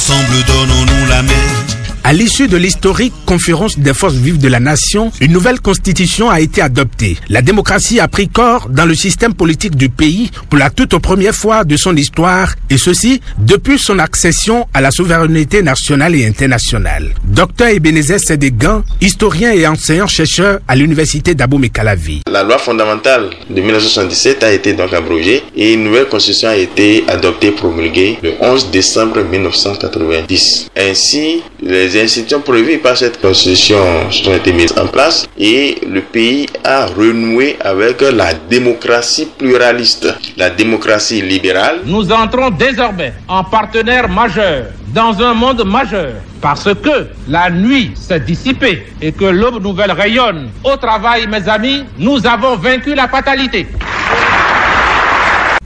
Ensemble, donnons-nous la main. À l'issue de l'historique conférence des forces vives de la nation, une nouvelle constitution a été adoptée. La démocratie a pris corps dans le système politique du pays pour la toute première fois de son histoire, et ceci depuis son accession à la souveraineté nationale et internationale. Dr Ebenezer Sédégan, historien et enseignant-chercheur à l'université d'Abomey-Calavi. La loi fondamentale de 1977 a été donc abrogée et une nouvelle constitution a été adoptée, promulguée le 11 décembre 1990. Ainsi, les institutions prévues par cette constitution ont été mises en place et le pays a renoué avec la démocratie pluraliste, la démocratie libérale. Nous entrons désormais en partenaire majeur dans un monde majeur parce que la nuit s'est dissipée et que l'aube nouvelle rayonne. Au travail, mes amis, nous avons vaincu la fatalité.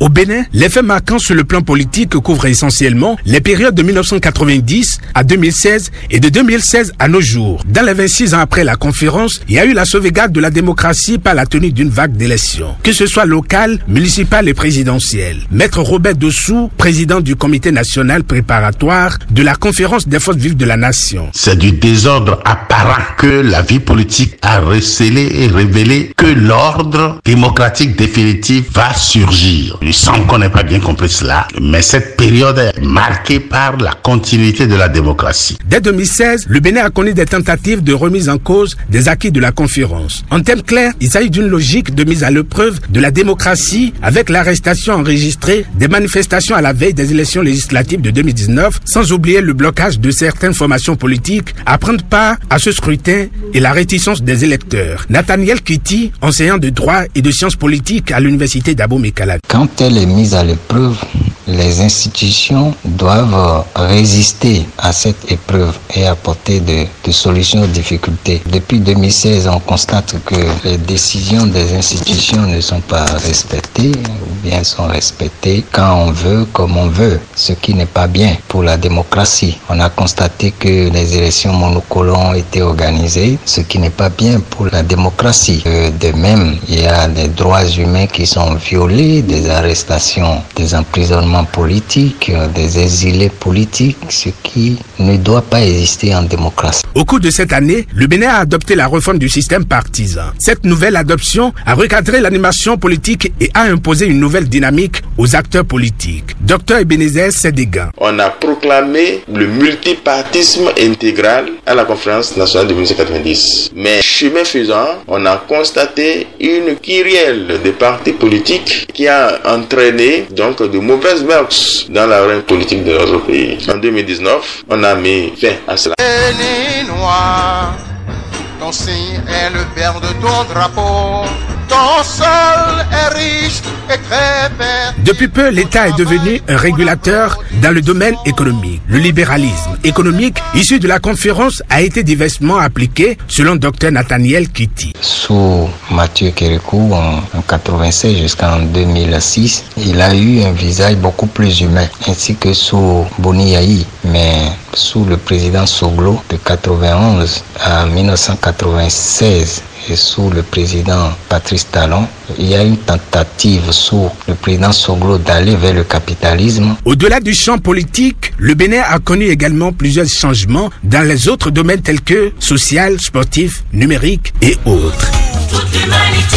Au Bénin, les faits marquants sur le plan politique couvrent essentiellement les périodes de 1990 à 2016 et de 2016 à nos jours. Dans les 26 ans après la conférence, il y a eu la sauvegarde de la démocratie par la tenue d'une vague d'élections, que ce soit locale, municipale et présidentielle. Maître Robert Dossou, président du comité national préparatoire de la conférence des forces vives de la nation. C'est du désordre apparent que la vie politique a recélé et révélé que l'ordre démocratique définitif va surgir. Il semble qu'on n'ait pas bien compris cela, mais cette période est marquée par la continuité de la démocratie. Dès 2016, le Bénin a connu des tentatives de remise en cause des acquis de la conférence. En termes clairs, il s'agit d'une logique de mise à l'épreuve de la démocratie avec l'arrestation enregistrée des manifestations à la veille des élections législatives de 2019, sans oublier le blocage de certaines formations politiques à prendre part à ce scrutin et la réticence des électeurs. Nathaniel Kitty, enseignant de droit et de sciences politiques à l'université d'Abomey-Calavi. Quand elle est mise à l'épreuve, les institutions doivent résister à cette épreuve et apporter de solutions aux difficultés. Depuis 2016, on constate que les décisions des institutions ne sont pas respectées ou bien sont respectées quand on veut, comme on veut, ce qui n'est pas bien pour la démocratie. On a constaté que les élections monocolores ont été organisées, ce qui n'est pas bien pour la démocratie. De même, il y a des droits humains qui sont violés, des arrestations, des emprisonnements politiques, des exilés politiques, ce qui ne doit pas exister en démocratie. Au cours de cette année, le Bénin a adopté la réforme du système partisan. Cette nouvelle adoption a recadré l'animation politique et a imposé une nouvelle dynamique aux acteurs politiques. Dr Ebenezer Sédégan. On a proclamé le multipartisme intégral à la conférence nationale de 1990. Mais chemin faisant, on a constaté une kyrielle de partis politiques qui a entraîné donc de mauvaises mœurs dans la arène politique de notre pays. En 2019, on a mis fin à cela. Ton signe est le vert de ton drapeau. Ton sol est riche et très vert. Depuis peu, l'État est devenu un régulateur dans le domaine économique. Le libéralisme économique issu de la conférence a été diversement appliqué selon Dr Nathaniel Kitty. Sous Mathieu Kérékou en 1996 jusqu'en 2006, il a eu un visage beaucoup plus humain, ainsi que sous Boni Yayi. Mais sous le président Soglo de 1991 à 1996, et sous le président Patrice Talon, il y a une tentative sous le président Soglo d'aller vers le capitalisme. Au-delà du champ politique, le Bénin a connu également plusieurs changements dans les autres domaines tels que social, sportif, numérique et autres. Toute l'humanité